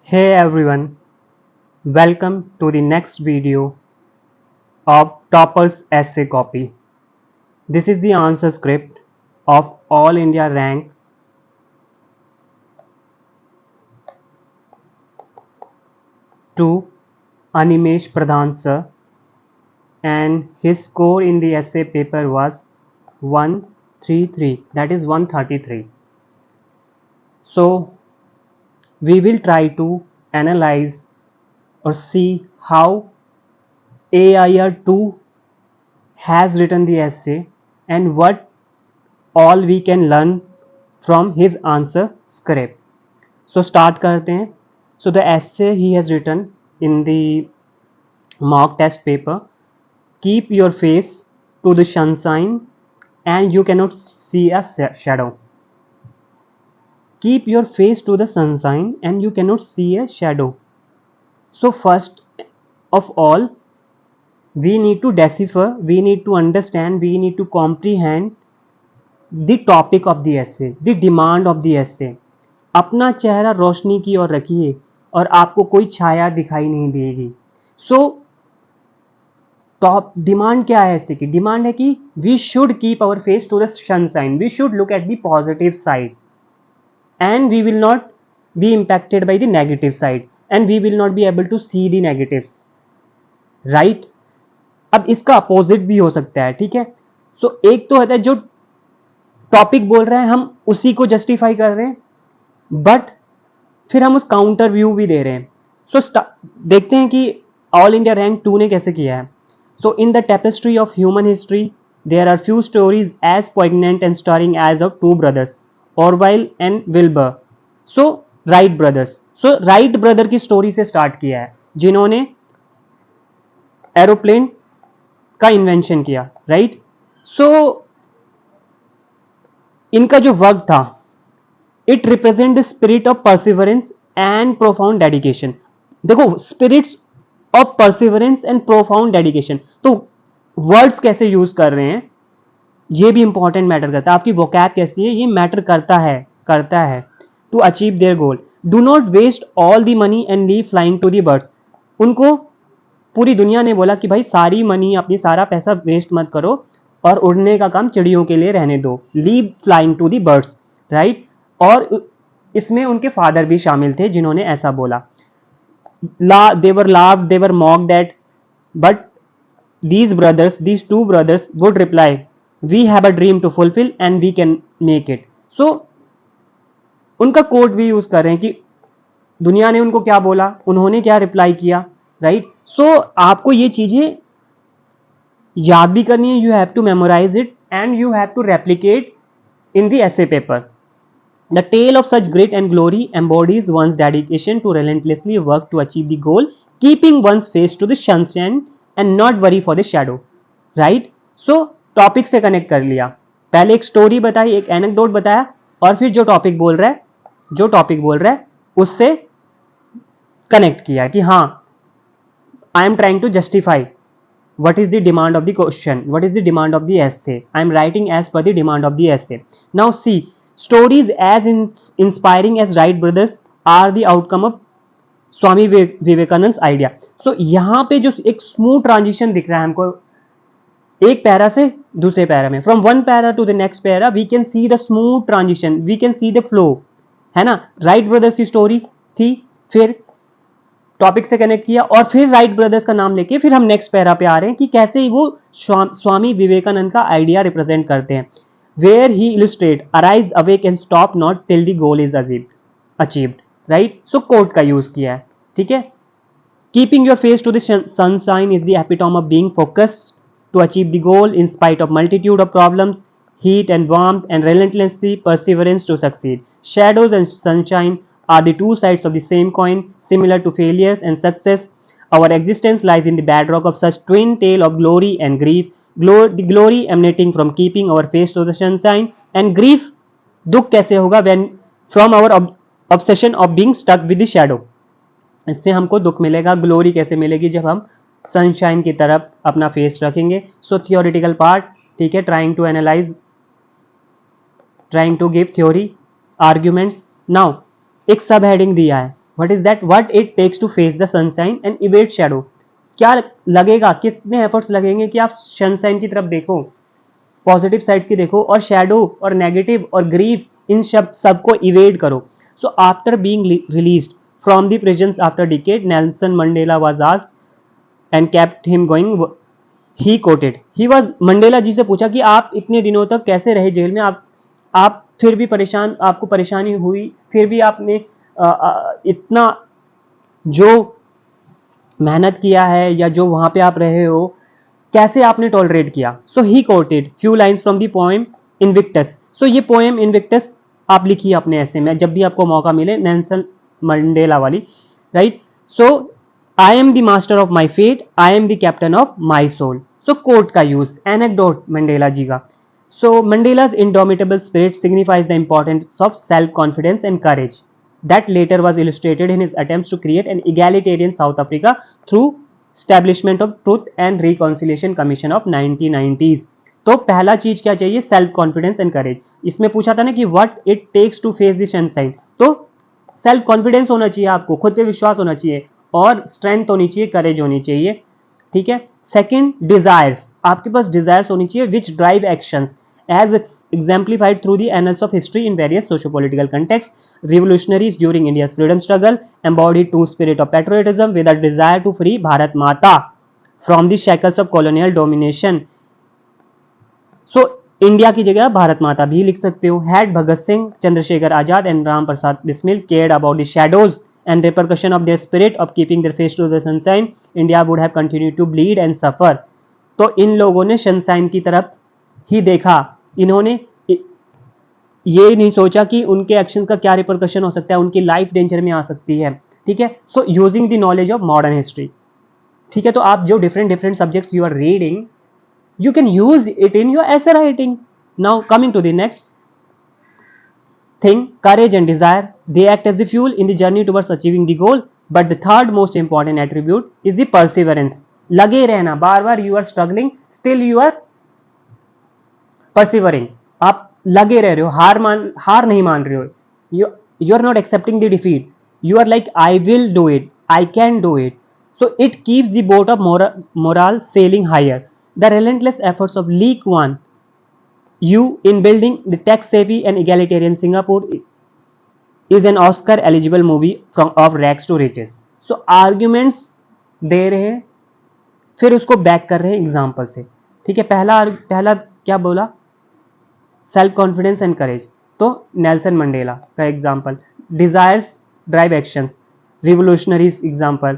Hey everyone, welcome to the next video of Topper's essay copy. This is the answer script of All India Rank 2 Animesh Pradhan sir, and his score in the essay paper was 133, that is 133. So we will try to analyze or see how AIR2 has written the essay and what all we can learn from his answer script. So start करते हैं. So the essay he has written in the mock test paper: keep your face to the sunshine and you cannot see a shadow. Keep your face to the sunshine and you cannot see a shadow. So first of all, we need to decipher, we need to understand, we need to comprehend the topic of the essay, the demand of the essay. अपना चेहरा रोशनी की ओर रखिए और आपको कोई छाया दिखाई नहीं देगी. सो टॉप डिमांड क्या है ऐसे की? डिमांड है कि we should keep our face to the sunshine, we should look at the positive side and we will not be impacted by the negative side and we will not be able to see the negatives, right. अब इसका opposite भी हो सकता है, ठीक है. सो एक तो होता है जो टॉपिक बोल रहे हैं हम उसी को जस्टिफाई कर रहे हैं, बट फिर हम उस काउंटर व्यू भी दे रहे हैं. सो देखते हैं कि ऑल इंडिया रैंक 2 ने कैसे किया है. So in the tapestry of human history there are few stories as poignant and stirring as of two brothers, Orville and Wilbur. So Wright brothers, so Wright brother की story से start किया है जिन्होंने aeroplane का invention किया, right. सो इनका जो work था, it represent the spirit of perseverance and profound dedication. देखो, spirits of perseverance and profound dedication, तो वर्ड्स कैसे यूज कर रहे हैं ये भी इंपॉर्टेंट मैटर करता है. आपकी वोकैब कैसी है ये मैटर करता है to achieve their goal. Do not waste all the money and leave flying to the birds. उनको पूरी दुनिया ने बोला कि भाई सारी मनी, अपनी सारा पैसा वेस्ट मत करो और उड़ने का काम चिड़ियों के लिए रहने दो. Leave flying to the birds, right. और इसमें उनके फादर भी शामिल थे जिन्होंने ऐसा बोला. They were laughed, they were mocked at, but these two brothers would reply, we have a dream to fulfill and we can make it. So उनका कोट भी यूज कर रहे हैं कि दुनिया ने उनको क्या बोला, उन्होंने क्या रिप्लाई किया, राइट. सो आपको ये चीजें याद भी करनी है. You have to memorise it and you have to replicate in the essay paper. The tale of such grit and glory embodies one's dedication to relentlessly work to achieve the goal, keeping one's face to the sunshine and not worry for the shadow. Right? So topic से connect कर लिया. पहले एक story बताई, एक anecdote बताया, और फिर जो टॉपिक बोल रहा है उससे कनेक्ट किया कि हाँ, I am trying to justify what is the demand of the question, what is the demand of the essay. I am writing as per the demand of the essay. Now see, stories as inspiring as Wright brothers are the outcome of Swami Vivekananda idea. So यहाँ पे जो एक smooth transition दिख रहा है हमको एक para से दूसरे पैरा में, from one para to the next para we can see the smooth transition, we can see the flow, है ना. राइट ब्रदर्स की स्टोरी थी, फिर टॉपिक से कनेक्ट किया और फिर राइट ब्रदर्स का नाम लेके फिर हम नेक्स्ट पैरा पे आ रहे हैं कि कैसे वो स्वामी विवेकानंद का आइडिया रिप्रेजेंट करते हैं. Where he illustrate arise awake and stop not till the goal is achieved, right. So quote का यूज किया है, ठीक है. Keeping your face to the sunshine is the epitome of being focused to achieve the goal in spite of multitude of problems, heat and warmth and relentlessly perseverance to succeed. Shadows and sunshine are the two sides of the same coin, similar to failures and success. Our existence lies in the bedrock of such twin tale of glory and grief. The glory emanating from keeping our face to the sunshine, and grief, दुख कैसे होगा, when from our obsession of being stuck with the shadow. इससे हमको दुख मिलेगा. Glory कैसे मिलेगी, जब हम सनशाइन की तरफ अपना फेस रखेंगे. सो थियोरिटिकल पार्ट, ठीक है, trying to analyse, trying to give theory arguments. Now एक सब हेडिंग दिया है, what is that, what it takes to face the sunshine and evade shadow. क्या लगेगा, कितने एफर्ट्स लगेंगे कि आप सनशाइन की तरफ देखो, पॉजिटिव साइड्स की देखो, और शैडो और नेगेटिव और ग्रीफ इन सबको इवेड करो। So after being released from the prison after decade, Nelson Mandela was asked and kept him going, he quoted, he was, Mandela ji से पूछा कि आप इतने दिनों तक कैसे रहे जेल में, आप फिर भी परेशान, आपको परेशानी हुई, फिर भी आपने इतना जो मेहनत किया है या जो वहां पे आप रहे हो, कैसे आपने टॉलरेट किया। So he quoted few lines from the poem Invictus. So ये पोएम इनविक्टस आप लिखिए अपने ऐसे में जब भी आपको मौका मिले, नेल्सन मंडेला वाली, right. So I am the master of my fate, I am the captain of my soul. So quote का यूज, एनेक्डोट मंडेला जी का। So Mandela's indomitable spirit signifies the importance of self-confidence and courage that later was illustrated in his attempts to create an egalitarian South Africa through establishment of Truth and Reconciliation Commission of 1990s। तो पहला चीज क्या चाहिए, self confidence and करेज। इसमें पूछा था ना कि what it takes to face the sunshine, तो सेल्फ कॉन्फिडेंस होना चाहिए, आपको खुद पे विश्वास होना चाहिए, और स्ट्रेंथ होनी चाहिए, करेज होनी चाहिए, ठीक है। सेकंड, डिजायर्स, आपके पास डिजायर्स होनी चाहिए which drive actions as exemplified through the annals of history in various socio-political contexts. Revolutionaries during India's freedom struggle embodied true spirit of patriotism with a desire to free Bharat Mata from the shackles of colonial domination. So India की जगह भारत माता भी लिख सकते हो। Had Bhagat Singh, Chandrashekhar Azad and Ram Prasad Bismil cared about the shadows and repercussion of their spirit of keeping their face to the sunshine, India would have continued to bleed and suffer. तो इन लोगों ने सनशाइन की तरफ ही देखा, इन्होंने ये नहीं सोचा कि उनके एक्शंस का क्या रिपरकशन हो सकता है, उनकी लाइफ डेंजर में आ सकती है, ठीक है। So using the knowledge of modern history, ठीक है। तो आप जो different different subjects you are reading, you can use it in your essay writing. Now coming to the next thing, courage and desire, they act as the fuel in the journey towards achieving the goal, but the third most important attribute is the perseverance. लगे रहना, बार बार you are struggling, still you are persevering, आप लगे रह रहे हो, हार नहीं मान रहे हो, you are not accepting the defeat, you are like I will do it, I can do it. So it keeps the boat of morale sailing higher. The relentless efforts of Lee Kuan Yew in building the tech-savvy and egalitarian Singapore is an Oscar-eligible movie from of rags to riches. So arguments दे रहे हैं, फिर उसको back कर रहे हैं example से, ठीक है। पहला क्या बोला, सेल्फ कॉन्फिडेंस एंड करेज, तो नेल्सन मंडेला का example, desires drive actions, revolutionaries example,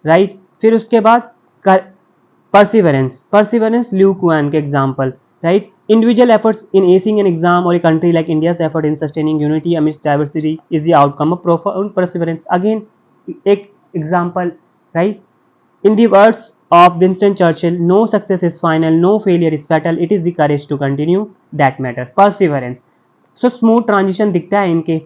right. फिर उसके बाद परसिवरेंस ल्यू कुआन के example, right. Individual efforts in acing an exam और a country like India's effort in sustaining unity amidst diversity is the outcome of profound perseverance, again एक example, right. In the words of Winston Churchill, no success is final, no failure is fatal, it is the courage to continue that matters. Perseverance. So smooth transition दिखता है इनके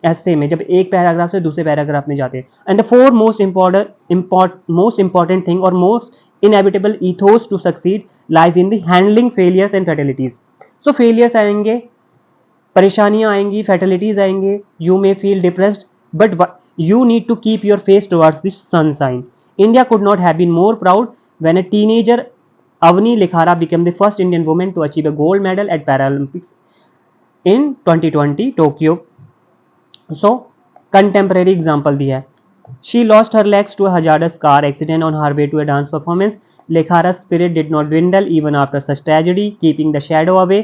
ऐसे में जब एक paragraph से दूसरे पैराग्राफ में जाते हैं। And the four most important thing or most inevitable ethos to succeed lies in the handling failures and fatalities. So failures आएंगे, परेशानियां आएंगी, fatalities आएंगे, you may feel depressed, but you need to keep your face towards the sunshine. India could not have been more proud when a teenager Avni Likhara became the first Indian woman to achieve a gold medal at Paralympics in 2020 Tokyo. So contemporary example दिया है, she lost her legs to a hazardous car accident on her way to a dance performance. Likhara's spirit did not dwindle even after such tragedy, keeping the shadow away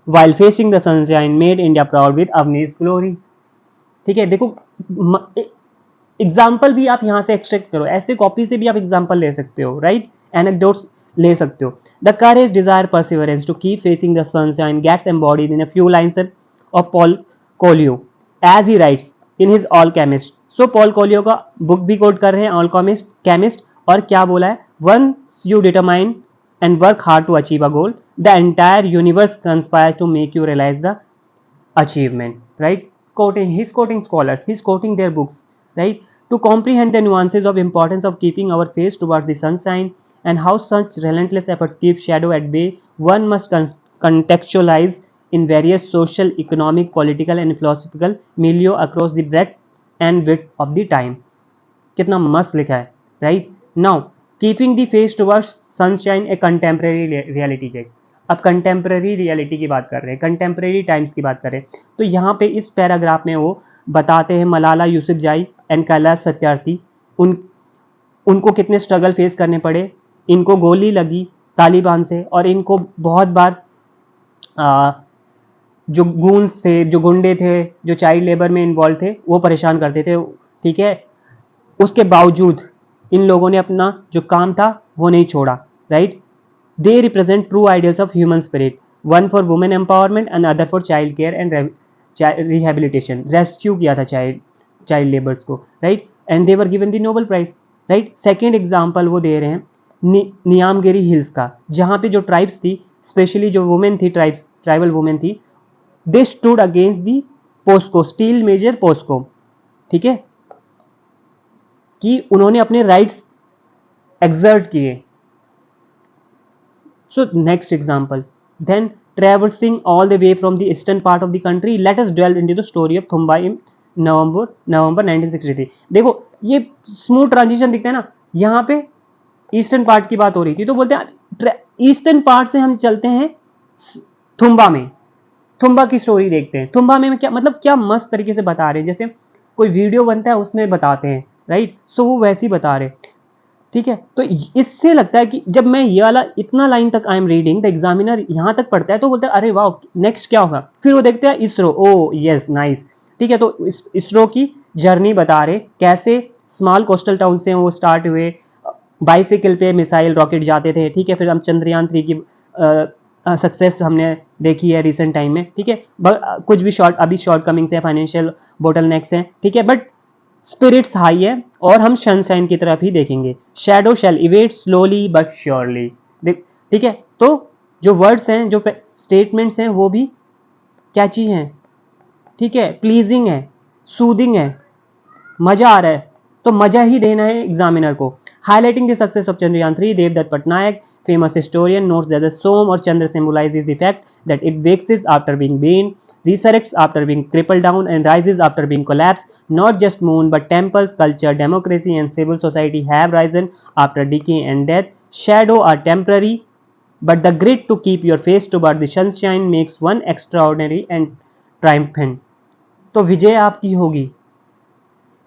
while facing the sunshine made India proud with Avni's glory. ठीक है, देखो example भी आप यहां से extract करो, ऐसे copy से भी आप एग्जाम्पल ले सकते हो, राइट, एनेक्डोट्स ले सकते हो। The courage desire perseverance to keep facing the sunshine gets embodied in a few lines of Paulo Coelho as he writes in his Alchemist. So Paulo Coelho का बुक भी coat कर रहे हैं, ऑलकेमिस्ट chemist, और क्या बोला है, once you determine and work hard to achieve a goal, the entire universe conspires to make you realise the achievement, right? He's quoting scholars, he's quoting their books, right? To comprehend the nuances of importance of keeping our face towards the sunshine and how such relentless efforts keep shadow at bay, one must contextualize in various social, economic, political and philosophical milieu across the breadth and width of the time. कितना मस्त लिखा है, right? Now keeping the face towards sunshine a contemporary reality check. अब contemporary reality की बात कर रहे हैं, कंटेम्प्रेरी टाइम्स की बात कर रहे हैं. तो यहाँ पे इस पैराग्राफ में वो बताते हैं मलाला यूसुफजाई एंड कैलाश सत्यार्थी, उनको कितने स्ट्रगल फेस करने पड़े. इनको गोली लगी तालिबान से और इनको बहुत बार जो गूंस थे, जो गुंडे थे, जो चाइल्ड लेबर में इन्वॉल्व थे, वो परेशान करते थे, ठीक है. उसके बावजूद इन लोगों ने अपना जो काम था वो नहीं छोड़ा, right? They represent true ideals of human spirit, one for women empowerment and other for child care and rehabilitation. Rescue किया था चाइल्ड लेबर्स को, right? And they were given the Nobel prize, right? Second example वो दे रहे हैं Niyamgiri hills का, जहाँ पे जो ट्राइब्स थी, स्पेशली जो वुमेन थी, ट्राइबल वुमेन थी, they stood against the POSCO, steel major POSCO, ठीक है, कि उन्होंने अपने राइट्स एक्सर्ट किए. So next example, then traversing all the way from the eastern part of the country, let us delve into the story of Thumba in November 1963. देखो ये smooth transition दिखता है ना, यहाँ पे ईस्टर्न पार्ट की बात हो रही थी, तो बोलते हैं ईस्टर्न पार्ट से हम चलते हैं थुम्बा में, थुम्बा की स्टोरी देखते हैं. थुम्बा में क्या मतलब, क्या मस्त तरीके से बता रहे हैं, जैसे कोई वीडियो बनता है उसमें बताते हैं, राइट? सो वो वैसे ही बता रहे, ठीक है. तो इससे लगता है कि जब मैं ये वाला इतना लाइन तक I am reading, the examiner यहाँ तक पढ़ता है तो बोलता है अरे वाह नेक्स्ट क्या होगा. फिर वो देखते हैं इसरो, ओ यस नाइस, ठीक है. तो इसरो की जर्नी बता रहे, कैसे स्मॉल कोस्टल टाउन से वो स्टार्ट हुए, बाइसिकल पे मिसाइल रॉकेट जाते थे, ठीक है. फिर हम चंद्रयान 3 की सक्सेस हमने देखी है रिसेंट टाइम में, ठीक है. कुछ भी अभी शॉर्ट कमिंग्स है, फाइनेंशियल बोटल नेक्स है, ठीक है, बट स्पिरिट्स हाई है और हम सनशाइन की तरफ ही देखेंगे. Shadow shall evade slowly but surely, ठीक है. तो जो वर्ड्स हैं, जो स्टेटमेंट्स हैं, वो भी कैची हैं, ठीक है, प्लीजिंग है, सूदिंग है, मजा आ रहा है, तो मजा ही देना है एग्जामिनर को. Highlighting the success of Chandrayaan 3, Devdutt Pattanaik, famous historian, notes that the Som or Chandra symbolizes the fact that it wakes after being born, resurrects after being crippled down, and rises after being collapsed. Not just moon, but temples, culture, democracy, and civil society have risen after decay and death. Shadow are temporary, but the grit to keep your face toward the sunshine makes one extraordinary and triumphant. तो विजय आपकी होगी,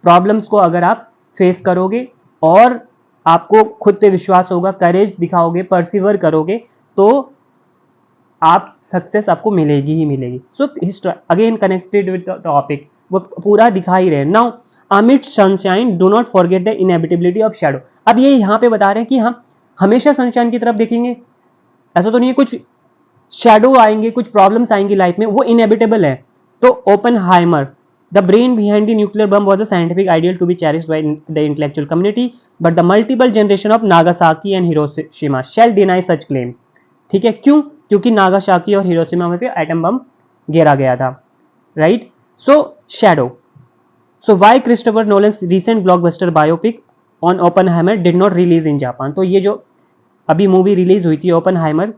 problems को अगर आप face करोगे और आपको खुद पे विश्वास होगा, करेज दिखाओगे, परसिवर करोगे, तो आप सक्सेस आपको मिलेगी ही मिलेगी. So again connected with the topic, वो पूरा दिखा ही रहे. नाउ अमिट sunshine do not forget the inevitability of shadow. अब ये यहाँ पे बता रहे हैं कि हम हमेशा सनशाइन की तरफ देखेंगे, ऐसा तो नहीं है. कुछ शैडो आएंगे, कुछ प्रॉब्लम्स आएंगी लाइफ में, वो इनएविटेबल है. तो Oppenheimer, the brain behind the nuclear bomb was a scientific ideal to be cherished by the intellectual community, but the multiple generation of Nagasaki and Hiroshima shall deny such claim. ठीक है, क्यों? क्योंकि Nagasaki और Hiroshima में पे atom bomb गिरा गया था, right? So shadow. So why Christopher Nolan's recent blockbuster biopic on Oppenheimer did not release in Japan. तो ये जो अभी मूवी रिलीज हुई थी ओपनहाइमर,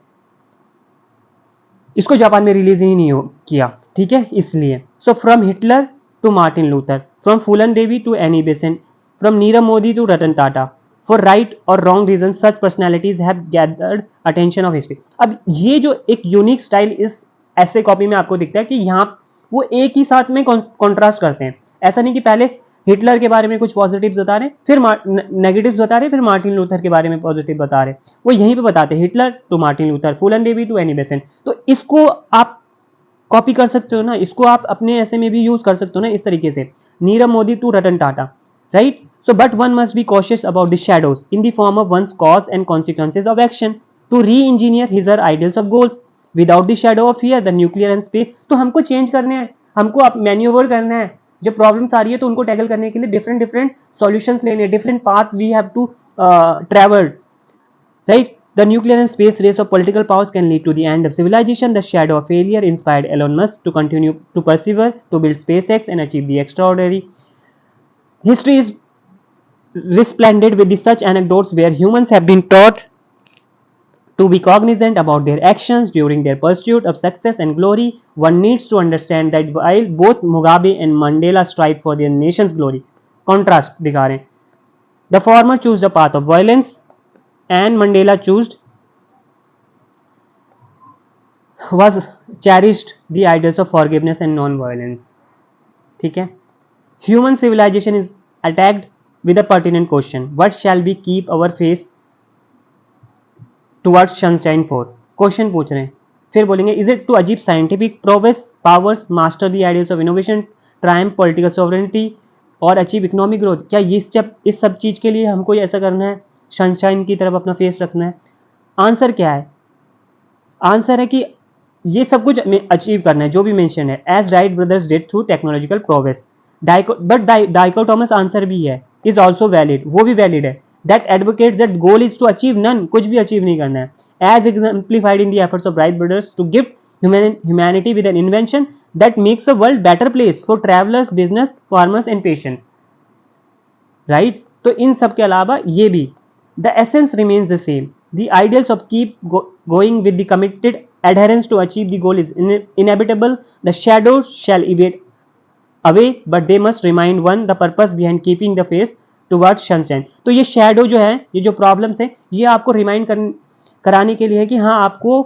इसको जापान में रिलीज ही नहीं किया, ठीक है, इसलिए. So from Hitler to Martin Luther, from Phulan Devi to Annie Besant, from Nirav Modi to Ratan Tata, for right or wrong reasons such personalities have gathered attention of history. अब ये जो एक unique style इस ऐसे copy में आपको दिखता है कि यहाँ वो एक ही साथ में कॉन्ट्रास्ट करते हैं. ऐसा नहीं कि पहले हिटलर के बारे में कुछ पॉजिटिव्स बता रहे, फिर नेगेटिव्स बता रहे, फिर मार्टिन लूथर के बारे में पॉजिटिव बता रहे. वो यहीं पे बताते हैं Hitler to Martin Luther, Phoolan Devi to Annie Besant. तो इसको आप कॉपी कर सकते हो ना, इसको आप अपने ऐसे में भी यूज कर सकते हो ना, इस तरीके से. Nirav Modi to Ratan Tata, right? So but one must be cautious about the shadows in the form of one's cause and consequences of action to re engineer his her ideals of goals without the shadow of fear the nuclear and space. तो हमको change करने हैं, हमको manoeuvre करना है. जब problems आ रही है तो उनको टैकल करने के लिए डिफरेंट सॉल्यूशंस लेने, different path we have to travel, right? The nuclear and space race of political powers can lead to the end of civilization. The shadow of failure inspired Elon Musk to continue to persevere, to build SpaceX and achieve the extraordinary. History is resplendent with such anecdotes where humans have been taught To be cognizant about their actions during their pursuit of success and glory, one needs to understand that while both Mugabe and Mandela strive for their nation's glory, contrast दिखा रहे हैं. The former chose the path of violence and Mandela chose was cherished the ideals of forgiveness and non-violence. ठीक है. Human civilization is attacked with a pertinent question: what shall we keep our face towards sunshine for? Question पूछ रहे हैं. फिर बोलेंगे is it to achieve scientific progress, powers, master the ideas of innovation, triumph political sovereignty और achieve economic growth? क्या ये इस सब चीज के लिए हमको ऐसा करना है, सनशाइन की तरफ अपना फेस रखना है? आंसर क्या है? आंसर है कि ये सब कुछ अचीव करना है जो भी मेंशन है, as Wright brothers did through technological progress. But dichotomous answer भी है, इज ऑल्सो वैलिड, वो भी वैलिड है. That advocates that goal is to achieve none, कुछ भी अचीव नहीं करना है, as exemplified in the efforts of Wright brothers to gift humanity with an invention that makes a world better place for travelers, business, farmers and patients. Right? तो इन सब के अलावा ये भी, the essence remains the same. The ideals of keep going with the committed adherence to achieve the goal is inevitable. The shadows shall evade away, but they must remind one the purpose behind keeping the face towards sunshine. तो ये shadow जो है, ये जो problems है, ये आपको remind कराने के लिए है कि हाँ, आपको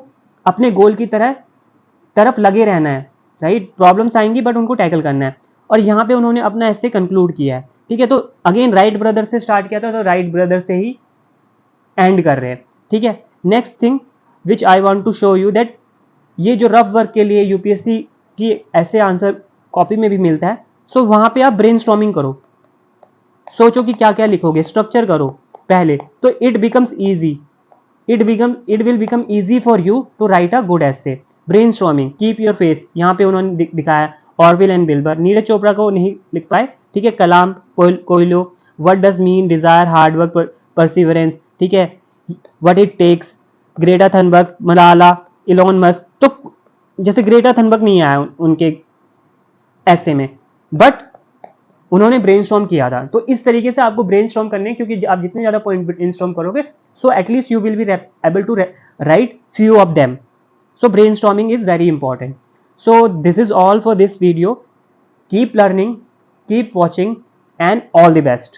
अपने गोल की तरफ लगे रहना है. राइट? प्रॉब्लम्स आएंगी बट उनको टैकल करना है. और यहाँ पे उन्होंने अपना ऐसे कंक्लूड किया है. ठीक है, तो अगेन राइट ब्रदर से स्टार्ट किया था, तो राइट ब्रदर से ही एंड कर रहे हैं. ठीक है. Next thing which I want to show you that ये जो रफ वर्क के लिए यूपीएससी की ऐसे आंसर कॉपी में भी मिलता है. सो वहां पे आप ब्रेनस्टॉर्मिंग करो, सोचो कि क्या क्या लिखोगे, स्ट्रक्चर करो पहले, तो it becomes easy, it will become easy for you to write a good essay. Brainstorming, keep your face, यहाँ पे उन्होंने दिखाया. Orville and Wilbur, Neeraj Chopra को नहीं लिख पाए. ठीक है. Kalam, Coelho, what does mean desire, hard work, perseverance. ठीक है. What it takes, Greta Thunberg, Malala, Elon Musk. तो जैसे ग्रेटा थनबर्ग नहीं आया उनके ऐसे में, बट उन्होंने ब्रेनस्टॉर्म किया था. तो इस तरीके से आपको ब्रेनस्टॉर्म करने हैं, क्योंकि आप जितने ज्यादा पॉइंट ब्रेनस्टॉर्म करोगे, so at least you will be able to write few of them. So brainstorming is very important. So this is all for this video. Keep learning, keep watching, and all the best.